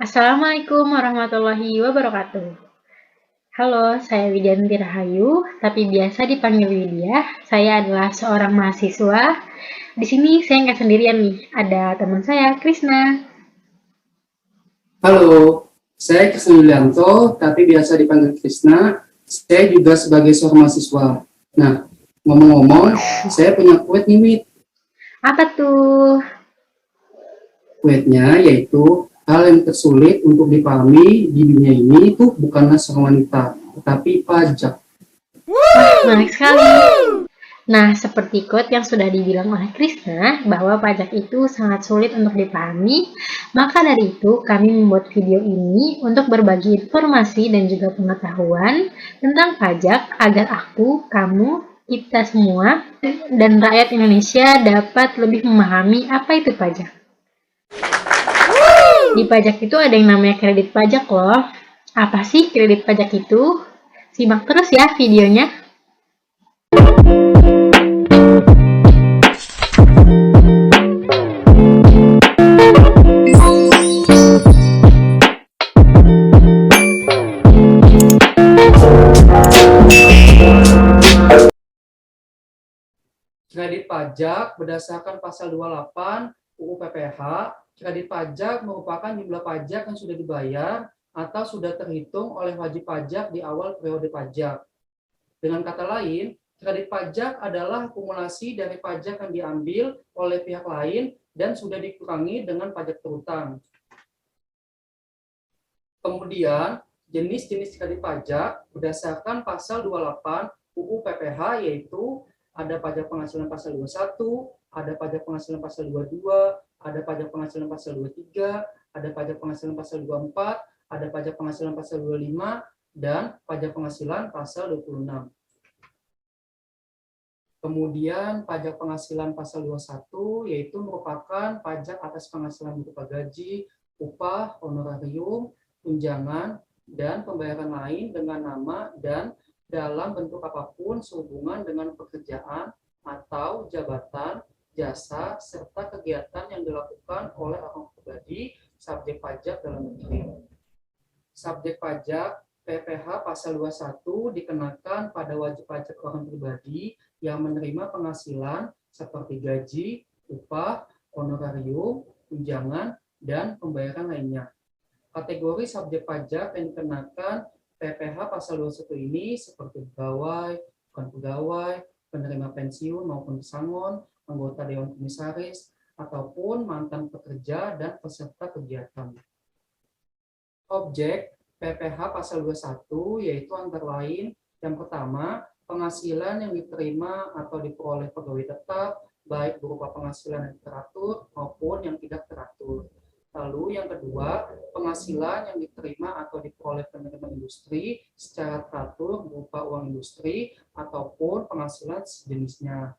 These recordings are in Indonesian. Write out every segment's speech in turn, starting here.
Assalamualaikum warahmatullahi wabarakatuh. Halo, saya Widianti Rahayu, tapi biasa dipanggil Widya. Saya adalah seorang mahasiswa. Di sini saya nggak sendirian nih, ada teman saya, Krisna. Halo, saya Krisna Yulianto, tapi biasa dipanggil Krisna. Saya juga sebagai seorang mahasiswa. Nah, ngomong-ngomong, saya punya quote nih, Wid. Apa tuh? Quote-nya yaitu, hal yang tersulit untuk dipahami di dunia ini itu bukanlah seorang wanita, tetapi pajak. Menarik sekali. Nah, seperti quote yang sudah dibilang oleh Krisna, bahwa pajak itu sangat sulit untuk dipahami, maka dari itu kami membuat video ini untuk berbagi informasi dan juga pengetahuan tentang pajak agar aku, kamu, kita semua, dan rakyat Indonesia dapat lebih memahami apa itu pajak. Di pajak itu ada yang namanya kredit pajak loh. Apa sih kredit pajak itu? Simak terus ya videonya. Kredit pajak berdasarkan pasal 28 UU PPH, kredit pajak merupakan jumlah pajak yang sudah dibayar atau sudah terhitung oleh wajib pajak di awal periode pajak. Dengan kata lain, kredit pajak adalah akumulasi dari pajak yang diambil oleh pihak lain dan sudah dikurangi dengan pajak terutang. Kemudian, jenis-jenis kredit pajak berdasarkan pasal 28 UU PPH yaitu ada pajak penghasilan pasal 21, ada pajak penghasilan pasal 22, ada pajak penghasilan pasal 23, ada pajak penghasilan pasal 24, ada pajak penghasilan pasal 25, dan pajak penghasilan pasal 26. Kemudian pajak penghasilan pasal 21 yaitu merupakan pajak atas penghasilan berupa gaji, upah, honorarium, tunjangan, dan pembayaran lain dengan nama dan dalam bentuk apapun sehubungan dengan pekerjaan atau jabatan, jasa, serta kegiatan yang dilakukan oleh orang pribadi subjek pajak dalam negeri. Subjek pajak PPH pasal 21 dikenakan pada wajib pajak orang pribadi yang menerima penghasilan seperti gaji, upah, honorarium, tunjangan, dan pembayaran lainnya. Kategori subjek pajak yang dikenakan PPH pasal 21 ini seperti pegawai, bukan pegawai, penerima pensiun maupun pesangon, anggota Dewan Komisaris, ataupun mantan pekerja dan peserta kegiatan. Objek PPH pasal 21 yaitu antara lain yang pertama, penghasilan yang diterima atau diperoleh pegawai tetap, baik berupa penghasilan yang teratur maupun yang tidak teratur. Lalu yang kedua, penghasilan yang diterima atau diperoleh penerima industri secara teratur berupa uang industri ataupun penghasilan sejenisnya.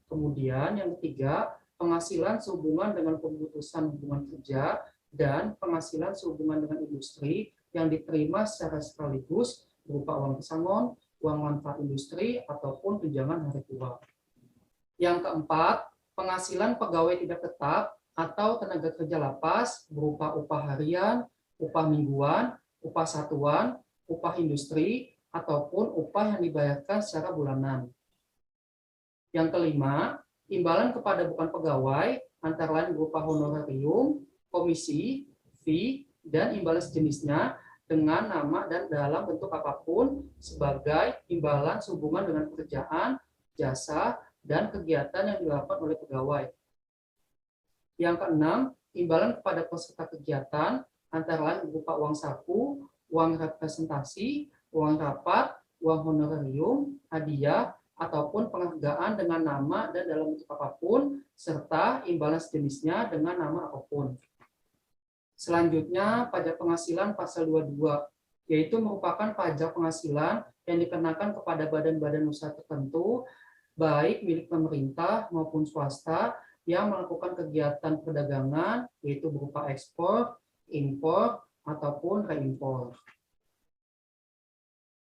Kemudian yang ketiga, penghasilan sehubungan dengan pemutusan hubungan kerja dan penghasilan sehubungan dengan industri yang diterima secara sekaligus berupa uang pesangon, uang manfaat industri, ataupun tunjangan hari tua. Yang keempat, penghasilan pegawai tidak tetap atau tenaga kerja lapas berupa upah harian, upah mingguan, upah satuan, upah industri, ataupun upah yang dibayarkan secara bulanan. Yang kelima, imbalan kepada bukan pegawai, antara lain berupa honorarium, komisi, fee, dan imbalan sejenisnya dengan nama dan dalam bentuk apapun sebagai imbalan sehubungan dengan pekerjaan, jasa, dan kegiatan yang dilakukan oleh pegawai. Yang keenam, imbalan kepada peserta kegiatan antara lain berupa uang saku, uang representasi, uang rapat, uang honorarium, hadiah, ataupun penghargaan dengan nama dan dalam bentuk apapun, serta imbalan sejenisnya dengan nama apapun. Selanjutnya, pajak penghasilan pasal 22, yaitu merupakan pajak penghasilan yang dikenakan kepada badan-badan usaha tertentu, baik milik pemerintah maupun swasta, yang melakukan kegiatan perdagangan, yaitu berupa ekspor, impor, ataupun reimpor.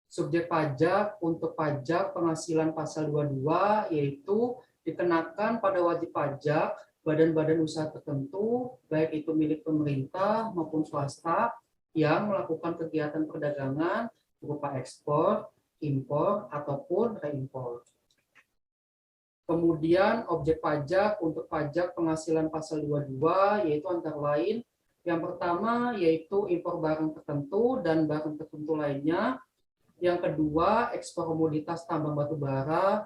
Subjek pajak untuk pajak penghasilan pasal 22 yaitu dikenakan pada wajib pajak badan-badan usaha tertentu, baik itu milik pemerintah maupun swasta, yang melakukan kegiatan perdagangan berupa ekspor, impor, ataupun reimpor. Kemudian objek pajak untuk pajak penghasilan pasal 22 yaitu antara lain yang pertama yaitu impor barang tertentu dan barang tertentu lainnya. Yang kedua ekspor komoditas tambang batu bara,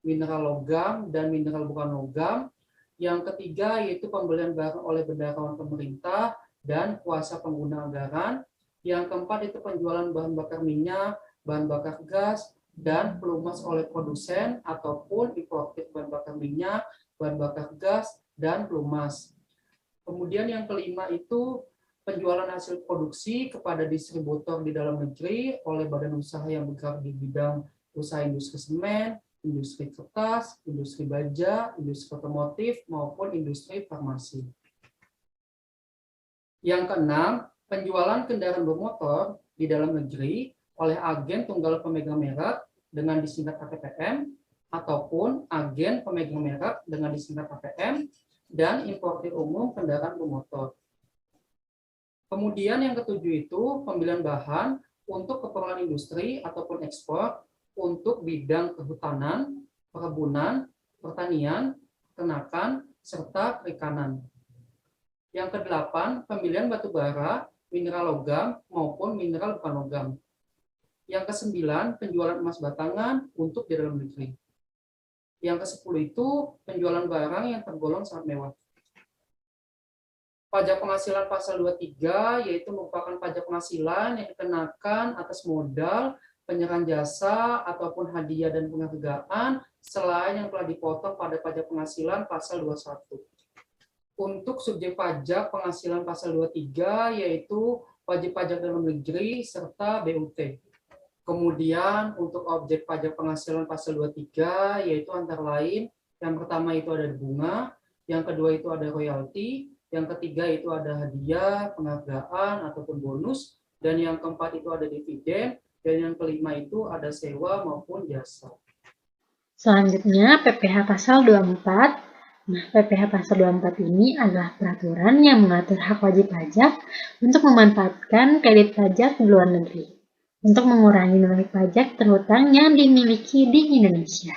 mineral logam dan mineral bukan logam. Yang ketiga yaitu pembelian barang oleh bendaharawan pemerintah dan kuasa pengguna anggaran. Yang keempat itu penjualan bahan bakar minyak, bahan bakar gas, dan pelumas oleh produsen ataupun importir bahan bakar minyak, bahan bakar gas, dan pelumas. Kemudian yang kelima itu penjualan hasil produksi kepada distributor di dalam negeri oleh badan usaha yang bergerak di bidang usaha industri semen, industri kertas, industri baja, industri otomotif, maupun industri farmasi. Yang keenam, penjualan kendaraan bermotor di dalam negeri oleh agen tunggal pemegang merek dengan disingkat ATPM ataupun agen pemegang merek dengan disingkat APM dan importir umum kendaraan bermotor. Kemudian yang ketujuh itu pembelian bahan untuk keperluan industri ataupun ekspor untuk bidang kehutanan, perkebunan, pertanian, peternakan, serta perikanan. Yang kedelapan, pembelian batu bara, mineral logam maupun mineral bukan logam. Yang kesembilan, penjualan emas batangan untuk di dalam negeri. Yang kesepuluh itu penjualan barang yang tergolong sangat mewah. Pajak penghasilan pasal 23 yaitu merupakan pajak penghasilan yang dikenakan atas modal, penyerahan jasa, ataupun hadiah dan penghargaan selain yang telah dipotong pada pajak penghasilan pasal 21. Untuk subjek pajak penghasilan pasal 23 yaitu wajib pajak dalam negeri serta BUT. Kemudian untuk objek pajak penghasilan pasal 23 yaitu antara lain yang pertama itu ada bunga, yang kedua itu ada royalti, yang ketiga itu ada hadiah, penghargaan ataupun bonus, dan yang keempat itu ada dividen, dan yang kelima itu ada sewa maupun jasa. Selanjutnya PPh pasal 24. Nah, PPh pasal 24 ini adalah peraturan yang mengatur hak wajib pajak untuk memanfaatkan kredit pajak di luar negeri untuk mengurangi nilai pajak terhutang yang dimiliki di Indonesia.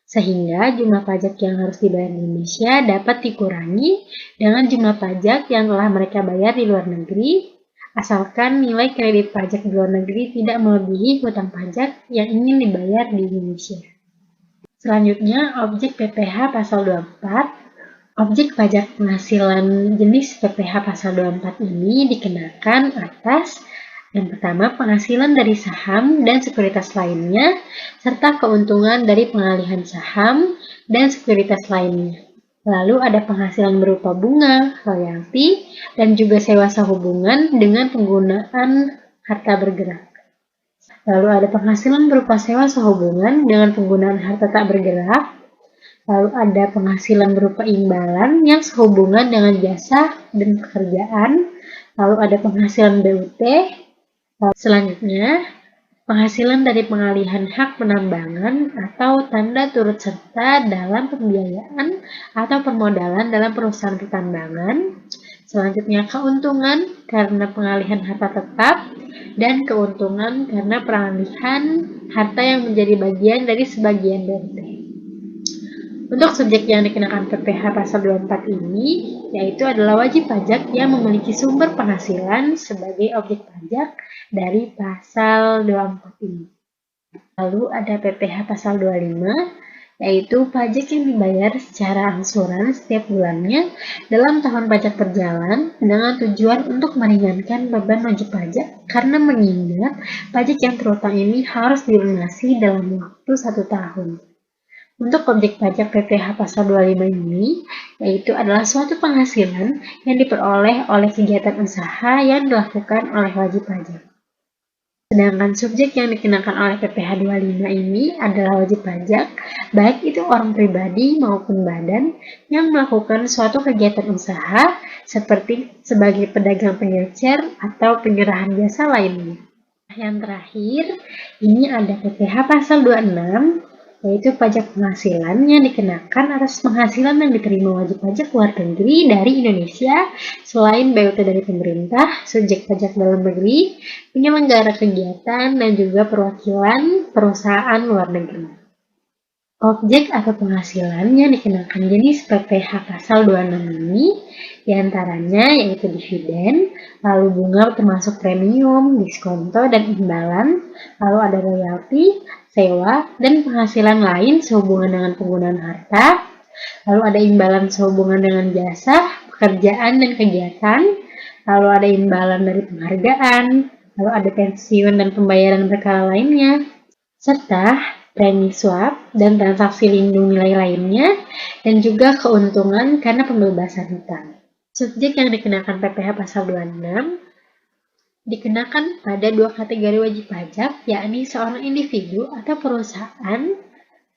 Sehingga jumlah pajak yang harus dibayar di Indonesia dapat dikurangi dengan jumlah pajak yang telah mereka bayar di luar negeri, asalkan nilai kredit pajak di luar negeri tidak melebihi hutang pajak yang ingin dibayar di Indonesia. Selanjutnya, objek PPh pasal 24. Objek pajak penghasilan jenis PPh pasal 24 ini dikenakan atas yang pertama, penghasilan dari saham dan sekuritas lainnya, serta keuntungan dari pengalihan saham dan sekuritas lainnya. Lalu ada penghasilan berupa bunga, royalti, dan juga sewa sehubungan dengan penggunaan harta bergerak. Lalu ada penghasilan berupa sewa sehubungan dengan penggunaan harta tak bergerak. Lalu ada penghasilan berupa imbalan yang sehubungan dengan jasa dan pekerjaan. Lalu ada penghasilan BUT. Selanjutnya, penghasilan dari pengalihan hak penambangan atau tanda turut serta dalam pembiayaan atau permodalan dalam perusahaan pertambangan. Selanjutnya, keuntungan karena pengalihan harta tetap dan keuntungan karena pengalihan harta yang menjadi bagian dari sebagian BUT. Untuk subjek yang dikenakan PPh pasal 24 ini, yaitu adalah wajib pajak yang memiliki sumber penghasilan sebagai objek pajak dari pasal 24 ini. Lalu ada PPh pasal 25, yaitu pajak yang dibayar secara angsuran setiap bulannya dalam tahun pajak berjalan dengan tujuan untuk meringankan beban wajib pajak karena mengingat pajak yang terutang ini harus dilunasi dalam waktu 1 tahun. Untuk objek pajak PPh pasal 25 ini, yaitu adalah suatu penghasilan yang diperoleh oleh kegiatan usaha yang dilakukan oleh wajib pajak. Sedangkan subjek yang dikenakan oleh PPh 25 ini adalah wajib pajak, baik itu orang pribadi maupun badan yang melakukan suatu kegiatan usaha seperti sebagai pedagang pengecer atau penyerahan jasa lainnya. Yang terakhir, ini ada PPh pasal 26, yaitu pajak penghasilan yang dikenakan atas penghasilan yang diterima wajib pajak luar negeri dari Indonesia selain BUT dari pemerintah, subjek pajak dalam negeri, penyelenggara kegiatan, dan juga perwakilan perusahaan luar negeri. Objek atau penghasilan yang dikenakan jenis PPh pasal 26 ini diantaranya yaitu dividen, lalu bunga termasuk premium, diskonto, dan imbalan, lalu ada royalti, sewa, dan penghasilan lain sehubungan dengan penggunaan harta, lalu ada imbalan sehubungan dengan jasa, pekerjaan, dan kegiatan, lalu ada imbalan dari penghargaan, lalu ada pensiun dan pembayaran berkala lainnya, serta premi swap dan transaksi lindung nilai lainnya, dan juga keuntungan karena pembebasan hutang. Subjek yang dikenakan PPh pasal 26 dikenakan pada dua kategori wajib pajak, yakni seorang individu atau perusahaan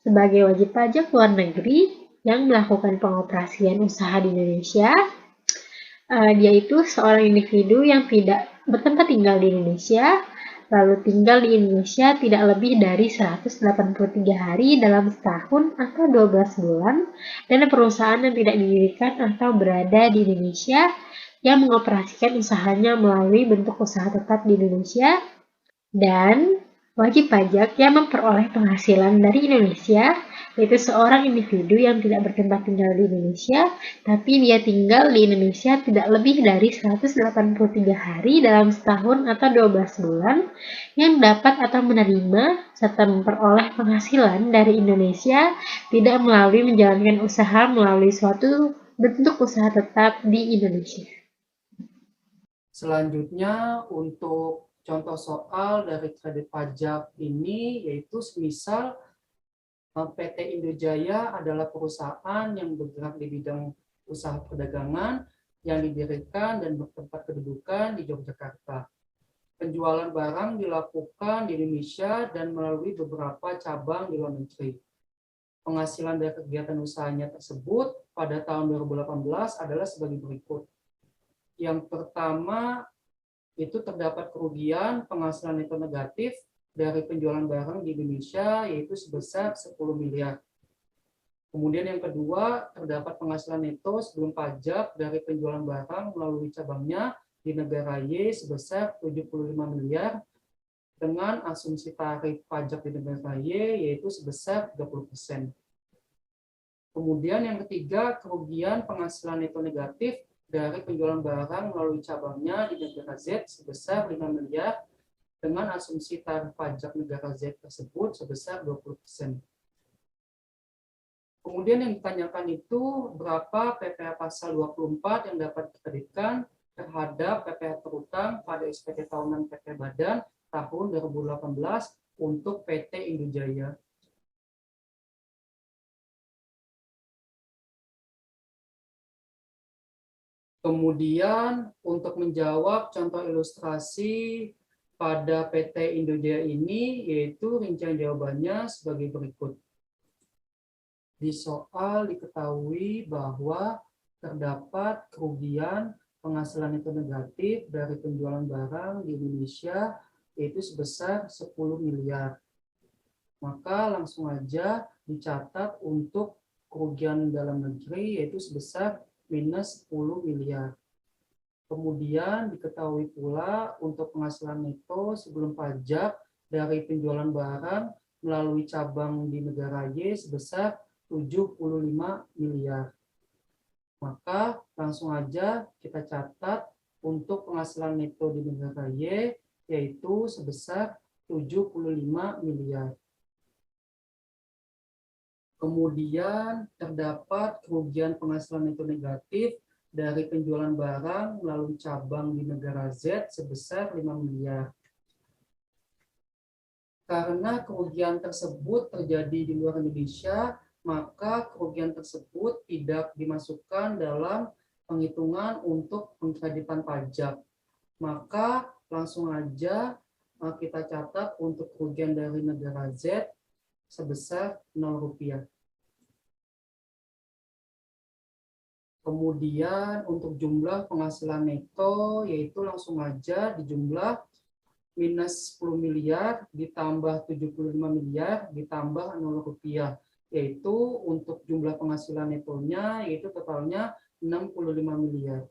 sebagai wajib pajak luar negeri yang melakukan pengoperasian usaha di Indonesia. Dia itu seorang individu yang tidak bertempat tinggal di Indonesia, lalu tinggal di Indonesia tidak lebih dari 183 hari dalam setahun atau 12 bulan, dan perusahaan yang tidak didirikan atau berada di Indonesia yang mengoperasikan usahanya melalui bentuk usaha tetap di Indonesia, dan wajib pajak yang memperoleh penghasilan dari Indonesia, yaitu seorang individu yang tidak bertempat tinggal di Indonesia, tapi dia tinggal di Indonesia tidak lebih dari 183 hari dalam setahun atau 12 bulan, yang dapat atau menerima serta memperoleh penghasilan dari Indonesia tidak melalui menjalankan usaha melalui suatu bentuk usaha tetap di Indonesia. Selanjutnya untuk contoh soal dari kredit pajak ini yaitu semisal PT Indojaya adalah perusahaan yang bergerak di bidang usaha perdagangan yang didirikan dan bertempat kedudukan di Yogyakarta. Penjualan barang dilakukan di Indonesia dan melalui beberapa cabang di luar negeri. Penghasilan dari kegiatan usahanya tersebut pada tahun 2018 adalah sebagai berikut. Yang pertama, itu terdapat kerugian penghasilan neto negatif dari penjualan barang di Indonesia yaitu sebesar 10 miliar. Kemudian yang kedua, terdapat penghasilan neto sebelum pajak dari penjualan barang melalui cabangnya di negara Y sebesar 75 miliar dengan asumsi tarif pajak di negara Y yaitu sebesar 30%. Kemudian yang ketiga, kerugian penghasilan neto negatif dari penjualan barang melalui cabangnya di negara Z sebesar 5 miliar dengan asumsi tarif pajak negara Z tersebut sebesar 20%. Kemudian yang ditanyakan itu berapa PPh pasal 24 yang dapat dikreditkan terhadap PPh terutang pada SPT tahunan PT Badan tahun 2018 untuk PT Indojaya. Kemudian untuk menjawab contoh ilustrasi pada PT Indojaya ini yaitu rincian jawabannya sebagai berikut. Di soal diketahui bahwa terdapat kerugian penghasilan neto negatif dari penjualan barang di Indonesia yaitu sebesar 10 miliar. Maka langsung aja dicatat untuk kerugian dalam negeri yaitu sebesar minus 10 miliar. Kemudian diketahui pula untuk penghasilan neto sebelum pajak dari penjualan barang melalui cabang di negara Y sebesar 75 miliar. Maka langsung aja kita catat untuk penghasilan neto di negara Y yaitu sebesar 75 miliar. Kemudian terdapat kerugian penghasilan neto negatif dari penjualan barang melalui cabang di negara Z sebesar 5 miliar. Karena kerugian tersebut terjadi di luar Indonesia, maka kerugian tersebut tidak dimasukkan dalam penghitungan untuk pengkreditan pajak. Maka langsung aja kita catat untuk kerugian dari negara Z sebesar 0 rupiah. Kemudian untuk jumlah penghasilan neto yaitu langsung aja dijumlah minus 10 miliar ditambah 75 miliar ditambah 0 rupiah, yaitu untuk jumlah penghasilan netonya yaitu totalnya 65 miliar.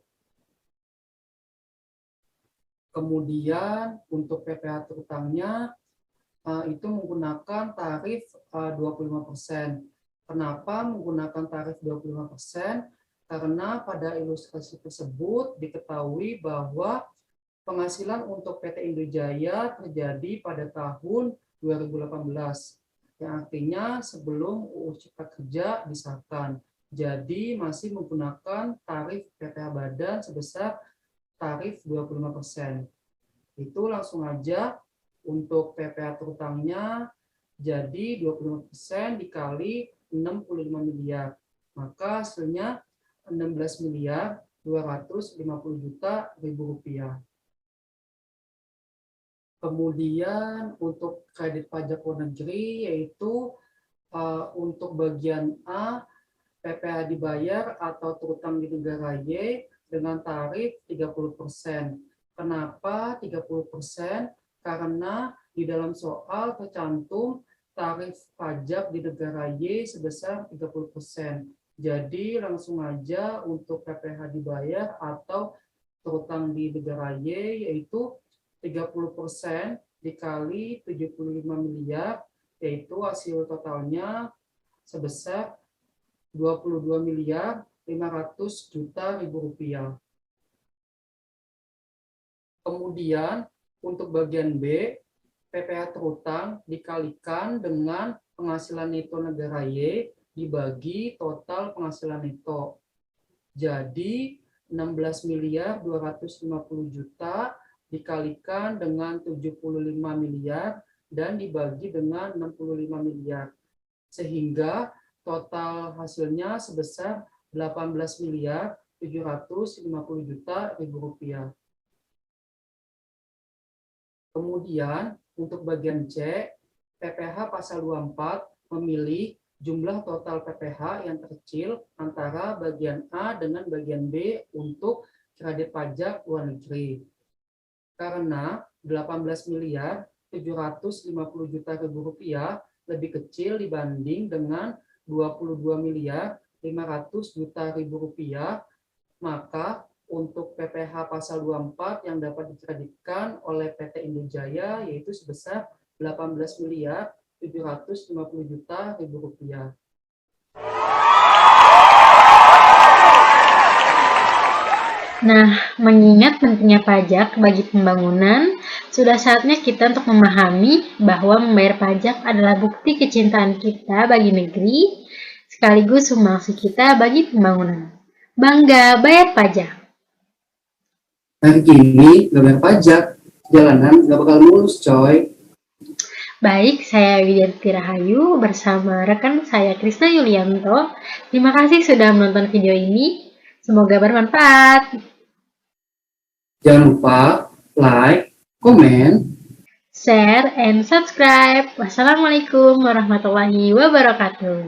Kemudian untuk PPh terutangnya itu menggunakan tarif 25%. Kenapa menggunakan tarif 25%? Karena pada ilustrasi tersebut diketahui bahwa penghasilan untuk PT Indojaya terjadi pada tahun 2018, yang artinya sebelum UU Cipta Kerja disahkan. Jadi masih menggunakan tarif PPh badan sebesar tarif 25%. Itu langsung aja untuk PPh terutangnya jadi 25% dikali 65 miliar. Maka hasilnya 16 miliar 250 juta ribu rupiah. Kemudian untuk kredit pajak luar negeri yaitu untuk bagian A PPh dibayar atau terutang di negara Y dengan tarif 30%. Kenapa 30%? Karena di dalam soal tercantum tarif pajak di negara Y sebesar 30%. Jadi langsung aja untuk PPh dibayar atau terutang di negara Y yaitu 30% dikali 75 miliar, yaitu hasil totalnya sebesar 22 miliar 500 juta ribu rupiah. Kemudian untuk bagian B, PPh terutang dikalikan dengan penghasilan neto negara Y dibagi total penghasilan neto. Jadi 16 miliar 250 juta dikalikan dengan 75 miliar dan dibagi dengan 65 miliar. Sehingga total hasilnya sebesar 18 miliar 750 juta ribu rupiah. Kemudian untuk bagian C, PPh pasal 24 memilih jumlah total PPh yang terkecil antara bagian A dengan bagian B untuk kredit pajak luar negeri. Karena 18 miliar 750 juta ribu rupiah lebih kecil dibanding dengan 22 miliar 500 juta ribu rupiah, maka untuk PPh pasal 24 yang dapat dikreditkan oleh PT Indojaya yaitu sebesar 18 miliar 750 juta ribu rupiah. Nah, mengingat pentingnya pajak bagi pembangunan, sudah saatnya kita untuk memahami bahwa membayar pajak adalah bukti kecintaan kita bagi negeri, sekaligus sumbangsi kita bagi pembangunan. Bangga bayar pajak. Hari ini nggak bayar pajak, jalanan nggak bakal mulus, coy. Baik, saya Widianti Rahayu bersama rekan saya Krisna Yulianto. Terima kasih sudah menonton video ini. Semoga bermanfaat. Jangan lupa like, komen, Share, and subscribe. Wassalamualaikum warahmatullahi wabarakatuh.